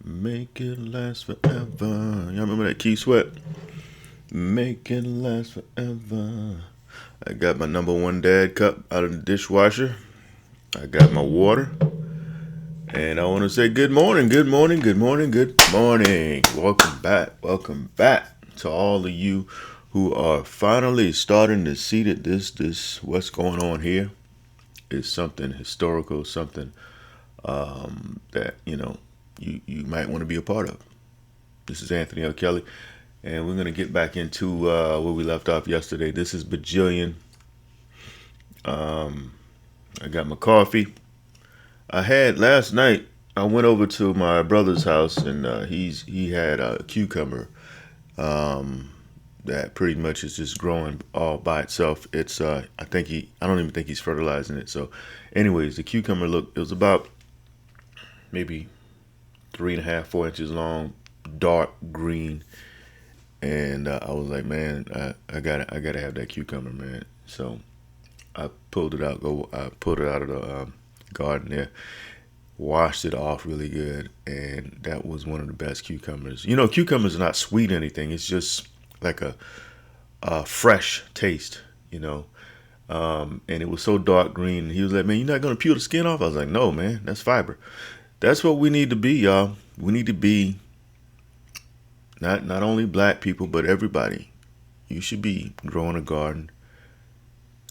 Make it last forever. Y'all remember that Key Sweat? Make it last forever. I got my number one dad cup out of the dishwasher. I got my water. And I want to say good morning, good morning, good morning, good morning. Welcome back to all of you who are finally starting to see that this what's going on here is something historical, something that you might want to be a part of. This is Anthony L. Kelly, and we're gonna get back into where we left off yesterday. This is Bajillion. I got my coffee. I had last night. I went over to my brother's house, and he had a cucumber that pretty much is just growing all by itself. It's I don't even think he's fertilizing it. So, anyways, the cucumber it was about maybe 3.5, 4 inches long, dark green, and I was like, man, I gotta have that cucumber, man. So I pulled it out. I pulled it out of the garden there, washed it off really good, and that was one of the best cucumbers. You know, cucumbers are not sweet or anything. It's just like a fresh taste, and it was so dark green. He was like, man, you're not gonna peel the skin off? I was like, no, man, that's fiber. That's what we need to be, y'all. We need to be not only black people, but everybody. You should be growing a garden,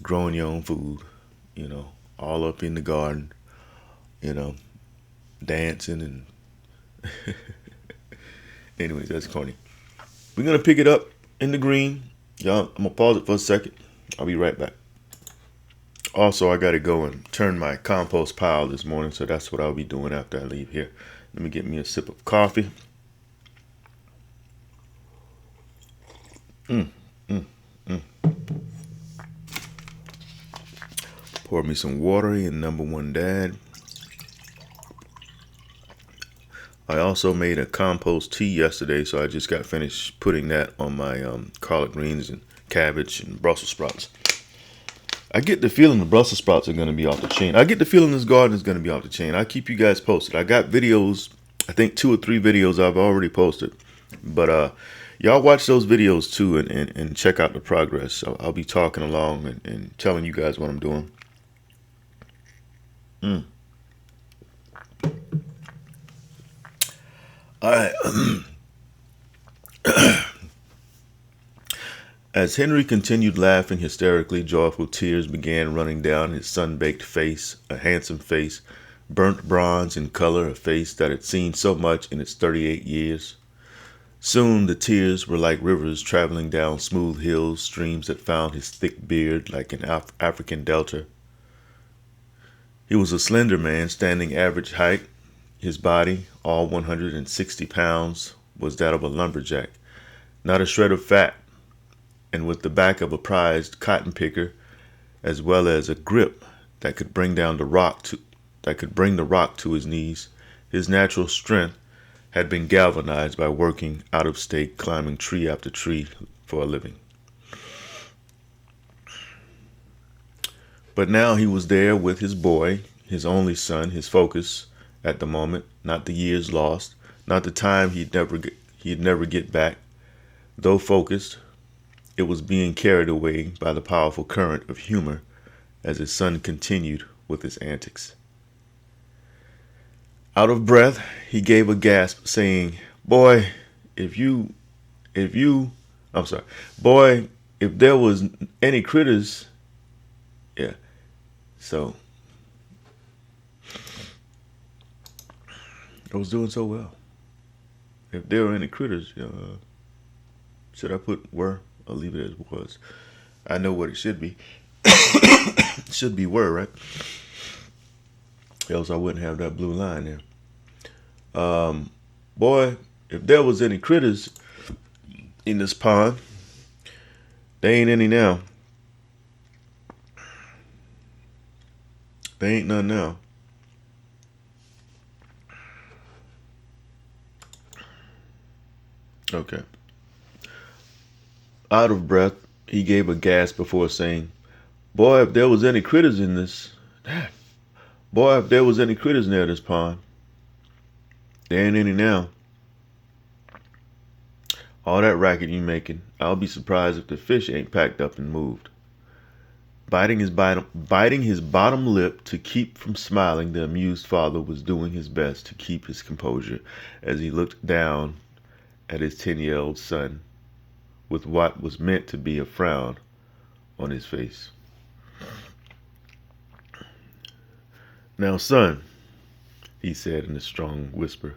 growing your own food, all up in the garden, dancing and anyways, that's corny. We're gonna pick it up in the green. Y'all, I'm gonna pause it for a second. I'll be right back. Also, I gotta go and turn my compost pile this morning, so that's what I'll be doing after I leave here. Let me get me a sip of coffee. Pour me some water in number one dad. I also made a compost tea yesterday, so I just got finished putting that on my collard greens and cabbage and Brussels sprouts. I get the feeling the Brussels sprouts are going to be off the chain. I get the feeling this garden is going to be off the chain. I'll keep you guys posted. I got videos, I think 2 or 3 videos I've already posted. But y'all watch those videos too and check out the progress. I'll be talking along and telling you guys what I'm doing. All right. As Henry continued laughing hysterically, joyful tears began running down his sun-baked face, a handsome face, burnt bronze in color, a face that had seen so much in its 38 years. Soon the tears were like rivers traveling down smooth hills, streams that found his thick beard like an African delta. He was a slender man, standing average height. His body, all 160 pounds, was that of a lumberjack, not a shred of fat, and with the back of a prized cotton picker, as well as a grip that could bring the rock to his knees. His natural strength had been galvanized by working out of state, climbing tree after tree for a living. But now he was there with his boy, his only son, his focus at the moment, not the years lost, not the time he'd never get back. Though focused, it was being carried away by the powerful current of humor as his son continued with his antics. Out of breath, he gave a gasp, saying, boy, if there was any critters, yeah, so I was doing so well. If there were any critters, should I put were? I'll leave it as was. I know what it should be. It should be were, right? Else I wouldn't have that blue line there. Boy, if there was any critters in this pond, there ain't any now. There ain't none now. Okay. Out of breath, he gave a gasp before saying, boy, if there was any critters near this pond, There ain't any now. All that racket you making, I'll be surprised if the fish ain't packed up and moved. Biting his bottom lip to keep from smiling, the amused father was doing his best to keep his composure as he looked down at his 10-year-old son with what was meant to be a frown on his face. Now, son, he said in a strong whisper,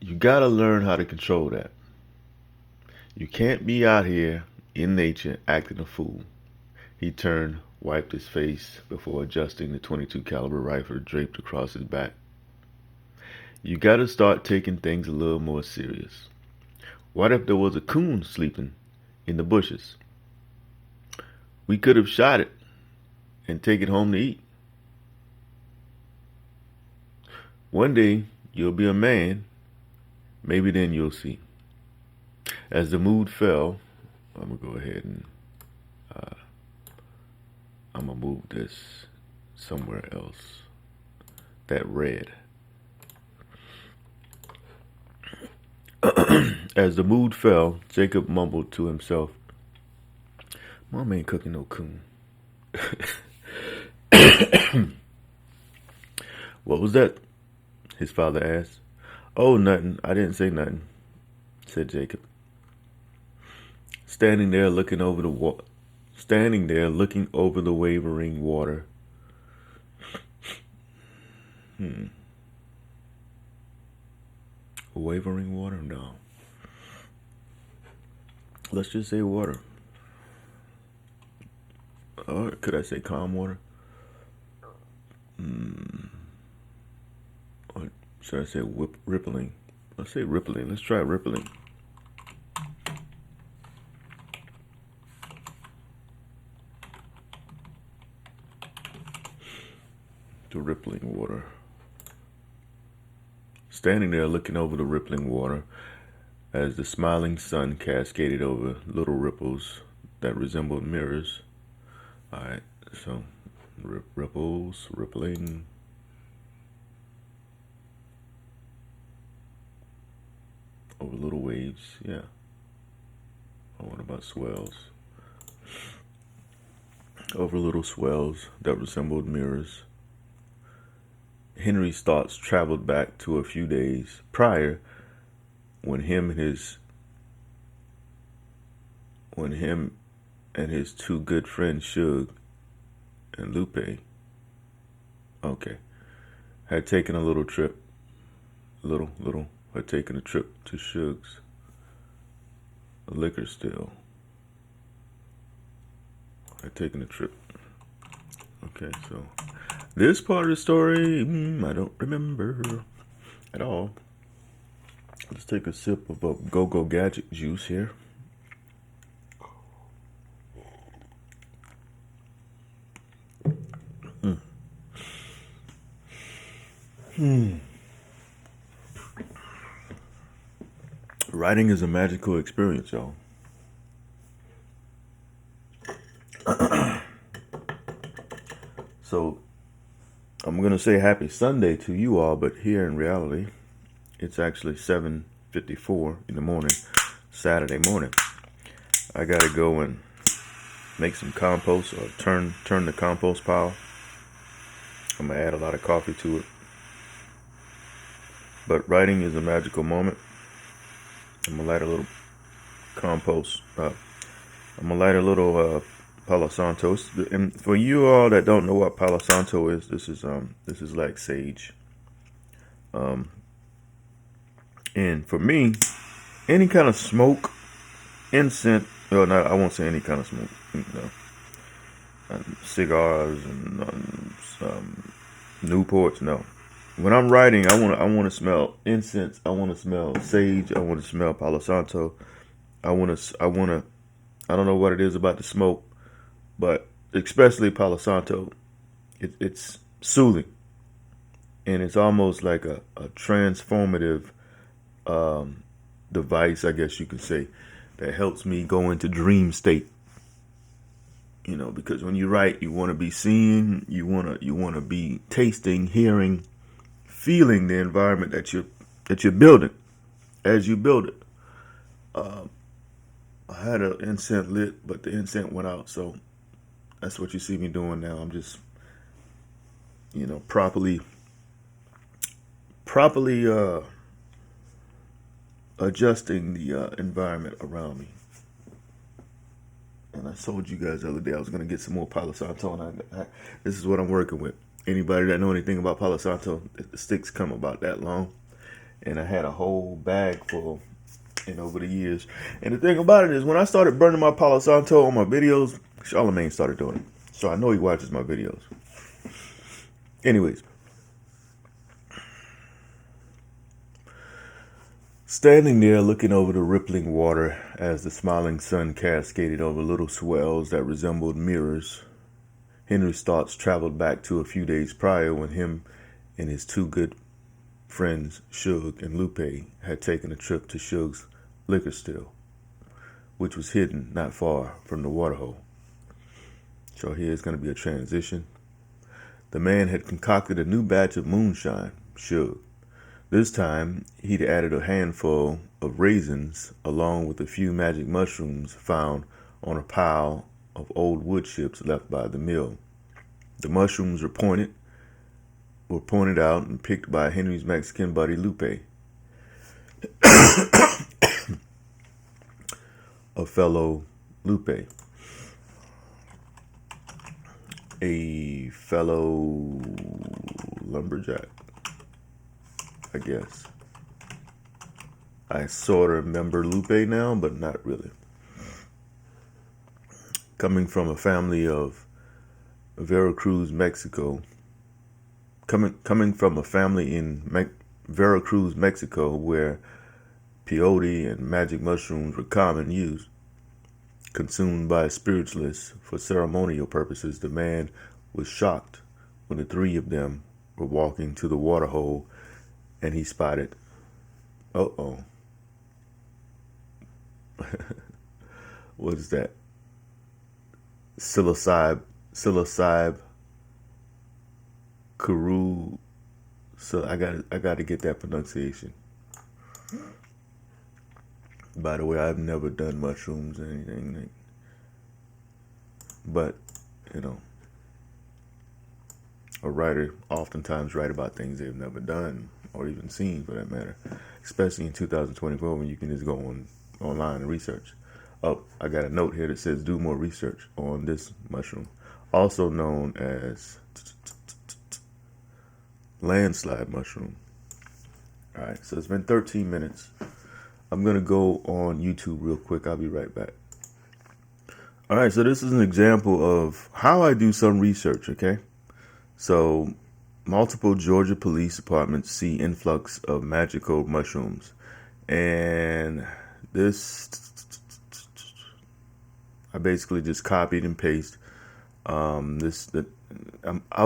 you gotta learn how to control that. You can't be out here in nature acting a fool. He turned, wiped his face before adjusting the .22 caliber rifle draped across his back. You gotta start taking things a little more serious. What if there was a coon sleeping in the bushes? We could have shot it and take it home to eat. One day you'll be a man. Maybe then you'll see. As the mood fell, I'm gonna go ahead and I'm gonna move this somewhere else. That red. As the mood fell, Jacob mumbled to himself, Mom ain't cooking no coon. What was that? His father asked. Oh, nothing. I didn't say nothing, said Jacob. Standing there looking over the wavering water. Wavering water? No. Let's just say water. Or could I say calm water? Or should I say rippling? Let's say rippling. Let's try rippling. The rippling water. Standing there looking over the rippling water as the smiling sun cascaded over little ripples that resembled mirrors. Alright, so ripples, rippling. Over little waves, yeah. Oh, what about swells? Over little swells that resembled mirrors. Henry's thoughts traveled back to a few days prior when him and his two good friends, Suge and Lupe, had taken a little trip. Had taken a trip to Suge's liquor still. Had taken a trip. Okay, so this part of the story, I don't remember at all. Let's take a sip of a go-go gadget juice here. Writing is a magical experience, y'all. So, I'm going to say happy Sunday to you all, but here in reality, it's actually 7:54 in the morning, Saturday morning. I got to go and make some compost or turn the compost pile. I'm going to add a lot of coffee to it. But writing is a magical moment. I'm going to light a little compost. I'm going to light a little Palo Santo. And for you all that don't know what Palo Santo is, this is like sage. And for me, any kind of smoke, incense, well, not, I won't say any kind of smoke, cigars and Newports, no. When I'm writing, I want to smell incense. I want to smell sage. I want to smell Palo Santo. I don't know what it is about the smoke, but especially Palo Santo, it's soothing, and it's almost like a transformative device, I guess you could say, that helps me go into dream state. Because when you write, you want to be seeing, you want to be tasting, hearing, feeling the environment that you're building as you build it. I had an incense lit, but the incense went out, so that's what you see me doing now. I'm just, properly adjusting the environment around me. And I told you guys the other day I was going to get some more Palo Santo, and this is what I'm working with. Anybody that know anything about Palo Santo, the sticks come about that long, and I had a whole bag full. And over the years, and the thing about it is, when I started burning my Palo Santo on my videos, Charlemagne started doing it. So I know he watches my videos. Anyways, standing there looking over the rippling water as the smiling sun cascaded over little swells that resembled mirrors, Henry's thoughts traveled back to a few days prior when him and his two good friends, Suge and Lupe, had taken a trip to Suge's liquor still, which was hidden not far from the waterhole. So here's going to be a transition. The man had concocted a new batch of moonshine, Suge. This time, he'd added a handful of raisins along with a few magic mushrooms found on a pile of old wood chips left by the mill. The mushrooms were pointed out and picked by Henry's Mexican buddy Lupe, a fellow Lupe, a fellow lumberjack, I guess. I sort of remember Lupe now, but not really. Coming from a family of Veracruz, Mexico. Coming from a family in Veracruz, Mexico, where peyote and magic mushrooms were common use, consumed by spiritualists for ceremonial purposes, the man was shocked when the three of them were walking to the waterhole and he spotted, what is that? Psilocybe Kuru. So I got to get that pronunciation. By the way, I've never done mushrooms or anything, but a writer oftentimes write about things they've never done or even seen, for that matter, especially in 2024 when you can just go online and research. Oh, I got a note here that says do more research on this mushroom, also known as landslide mushroom. All right, so it's been 13 minutes. I'm going to go on YouTube real quick. I'll be right back. All right, so this is an example of how I do some research, okay? So multiple Georgia police departments see influx of magical mushrooms. And this, I basically just copied and pasted I'll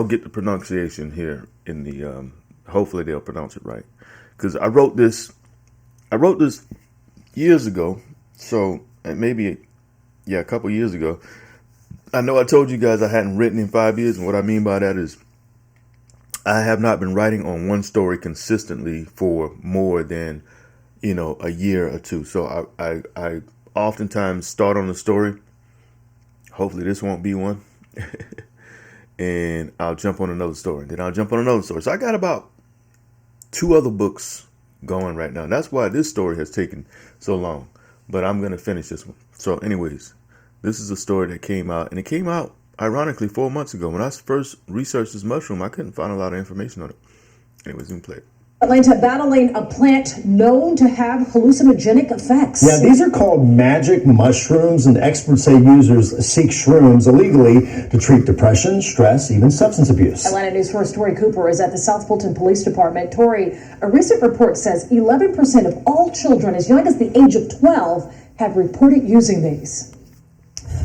get the pronunciation here in the, hopefully they'll pronounce it right. Because I wrote this years ago. So maybe, a couple years ago. I know I told you guys I hadn't written in 5 years. And what I mean by that is I have not been writing on one story consistently for more than, a year or two. So I oftentimes start on a story. Hopefully this won't be one. And I'll jump on another story. Then I'll jump on another story. So I got about 2 other books going right now. That's why this story has taken so long. But I'm going to finish this one. So anyways, this is a story that came out. And it came out, ironically, 4 months ago. When I first researched this mushroom, I couldn't find a lot of information on it. Anyways, we can play it. Atlanta battling a plant known to have hallucinogenic effects. Yeah, these are called magic mushrooms, and experts say users seek shrooms illegally to treat depression, stress, even substance abuse. Atlanta News 4's Tori Cooper is at the South Fulton Police Department. Tori, a recent report says 11% of all children as young as the age of 12 have reported using these.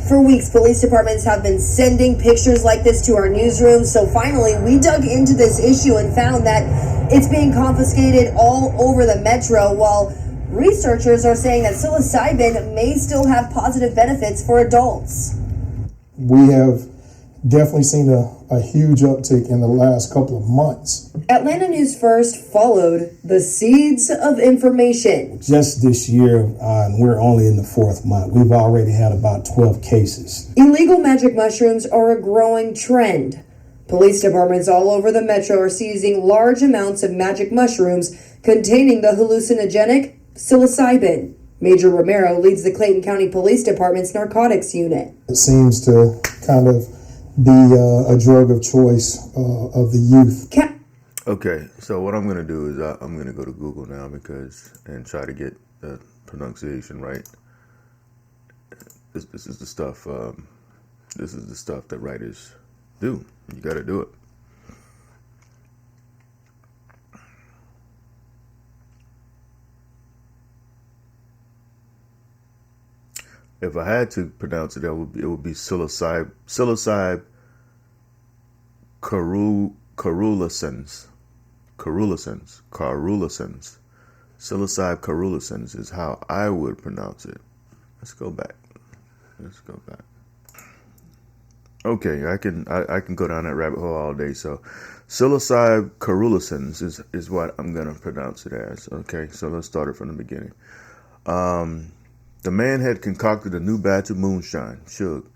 For weeks, police departments have been sending pictures like this to our newsrooms. So finally, we dug into this issue and found that it's being confiscated all over the metro, while researchers are saying that psilocybin may still have positive benefits for adults. We have definitely seen a a huge uptick in the last couple of months. Atlanta News First followed the seeds of information. Just this year, and we're only in the 4th month, we've already had about 12 cases. Illegal magic mushrooms are a growing trend. Police departments all over the metro are seizing large amounts of magic mushrooms containing the hallucinogenic psilocybin. Major Romero leads the Clayton County Police Department's narcotics unit. It seems to kind of be a drug of choice of the youth. Okay, so what I'm going to do is I'm going to go to Google now and try to get the pronunciation right. This is the stuff. This is the stuff that writers do. You got to do it. If I had to pronounce it, it would be psilocybe carulicens. Psilocybe carulicens is how I would pronounce it. Let's go back. Okay, I can go down that rabbit hole all day. So, psilocybe carulicens is what I'm gonna pronounce it as. Okay, so let's start it from the beginning. The man had concocted a new batch of moonshine, Suge.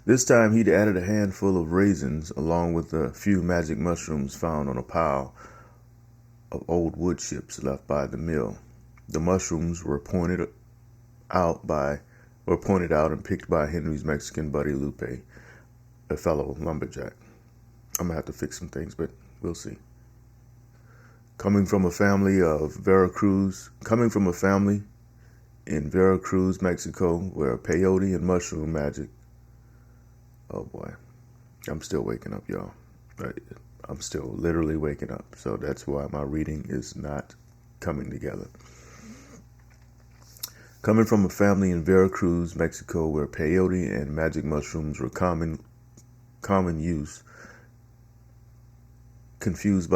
This time he'd added a handful of raisins along with a few magic mushrooms found on a pile of old wood chips left by the mill. The mushrooms were pointed out and picked by Henry's Mexican buddy Lupe, a fellow lumberjack. I'm gonna have to fix some things, but we'll see. Coming from a family in Veracruz, Mexico, where peyote and mushroom magic. Oh boy, I'm still waking up, y'all. I'm still literally waking up, so that's why my reading is not coming together. Coming from a family in Veracruz, Mexico, where peyote and magic mushrooms were common use, confused.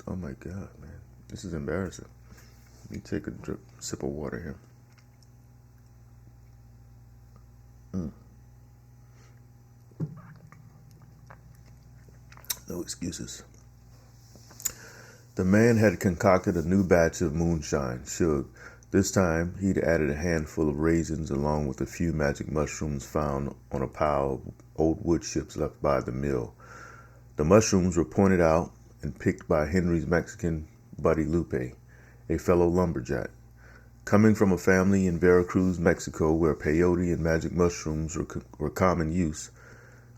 Oh my God, man, this is embarrassing. Let me take a sip of water here. No excuses. The man had concocted a new batch of moonshine, Suge. This time, he'd added a handful of raisins along with a few magic mushrooms found on a pile of old wood chips left by the mill. The mushrooms were pointed out and picked by Henry's Mexican buddy Lupe, a fellow lumberjack. Coming from a family in Veracruz, Mexico, where peyote and magic mushrooms were common use,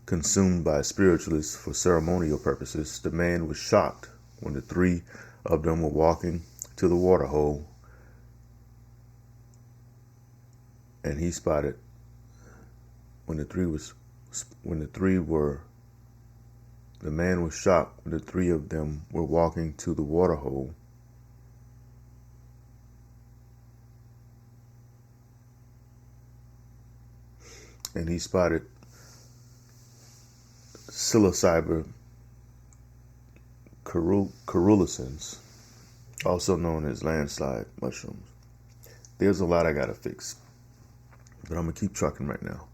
consumed by spiritualists for ceremonial purposes, the man was shocked when the three of them were walking to the water hole, and he spotted the man was shocked when the three of them were walking to the water hole, and he spotted psilocybe carulicens, also known as landslide mushrooms. There's a lot I gotta fix, but I'm gonna keep trucking right now.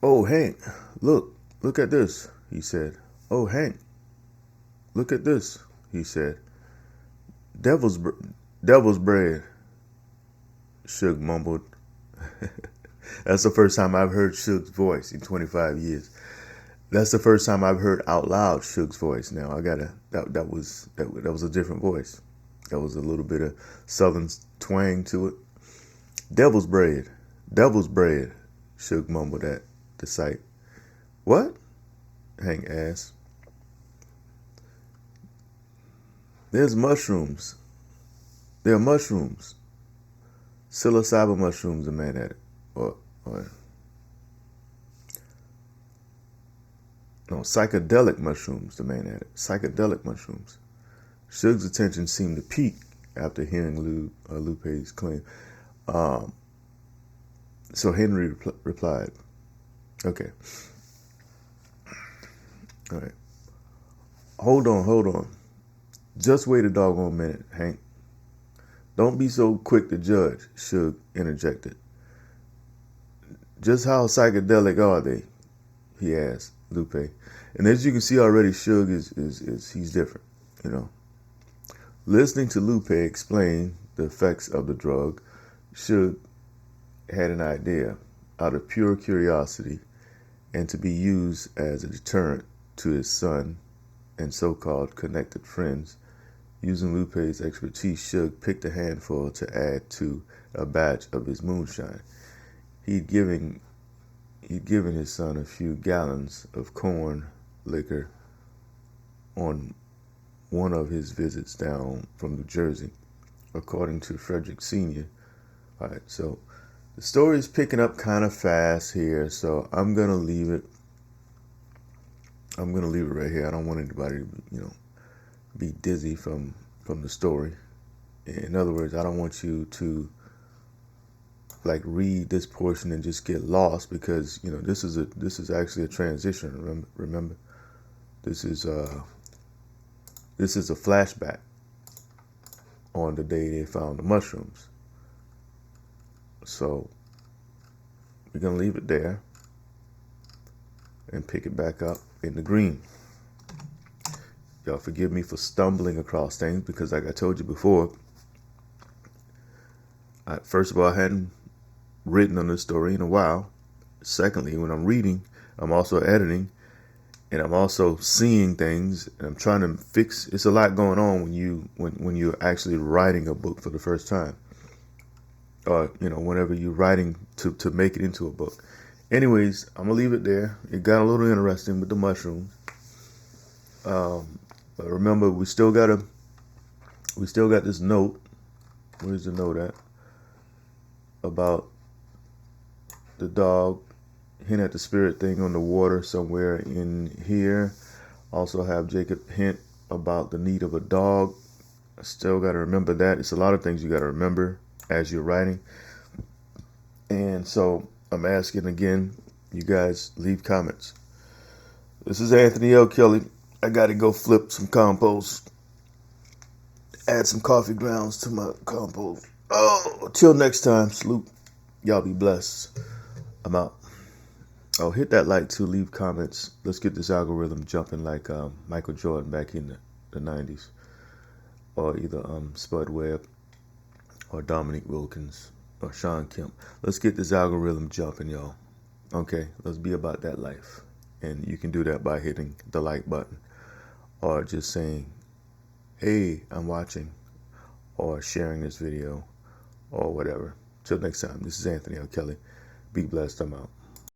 Oh, Hank, look at this, he said. Oh, Hank, look at this, he said. Devil's bread, Suge mumbled. That's the first time I've heard Suge's voice in 25 years. That's the first time I've heard out loud Suge's voice. Now that was a different voice. That was a little bit of southern twang to it. Devil's bread, Suge mumbled at the sight. What? Hank asked. There's mushrooms. There are mushrooms. Psilocybin mushrooms, the man added. No, psychedelic mushrooms, the man added. Psychedelic mushrooms. Suge's attention seemed to peak after hearing Lupe's claim. So Henry replied, okay. All right. Hold on. Just wait a doggone minute, Hank. Don't be so quick to judge, Suge interjected. Just how psychedelic are they? He asked Lupe. And as you can see already, Suge is he's different, you know. Listening to Lupe explain the effects of the drug, Suge had an idea out of pure curiosity and to be used as a deterrent to his son and so-called connected friends. Using Lupe's expertise, Suge picked a handful to add to a batch of his moonshine. He'd given his son a few gallons of corn liquor on one of his visits down from New Jersey, according to Frederick Sr. All right, so the story is picking up kind of fast here, so I'm going to leave it. I'm going to leave it right here. I don't want anybody to, be dizzy from the story. In other words, I don't want you to read this portion and just get lost, because this is actually a transition. Remember, this is a flashback on the day they found the mushrooms. So we're gonna leave it there and pick it back up in the green. Y'all forgive me for stumbling across things, because like I told you before, first of all, I hadn't written on this story in a while. Secondly, when I'm reading, I'm also editing, and I'm also seeing things, and I'm trying to fix. It's a lot going on when you're actually writing a book for the first time, or whenever you're writing to make it into a book. Anyways, I'm gonna leave it there. It got a little interesting with the mushrooms, but remember, we still got this note. Where's the note at? About the dog hint at the spirit thing on the water somewhere in here. Also have Jacob hint about the need of a dog. I still got to remember that. It's a lot of things you got to remember as you're writing. And so I'm asking again, you guys leave comments. This is Anthony L. Kelly. I got to go flip some compost. Add some coffee grounds to my compost. Oh, till next time, salute. Y'all be blessed. I'm out. Oh, hit that like too. Leave comments. Let's get this algorithm jumping like Michael Jordan back in the 90s. Or either Spud Webb or Dominique Wilkins or Sean Kemp. Let's get this algorithm jumping, y'all. Okay, let's be about that life. And you can do that by hitting the like button or just saying, hey, I'm watching, or sharing this video or whatever. Till next time, this is Anthony L. Kelly. Be blessed. I'm out.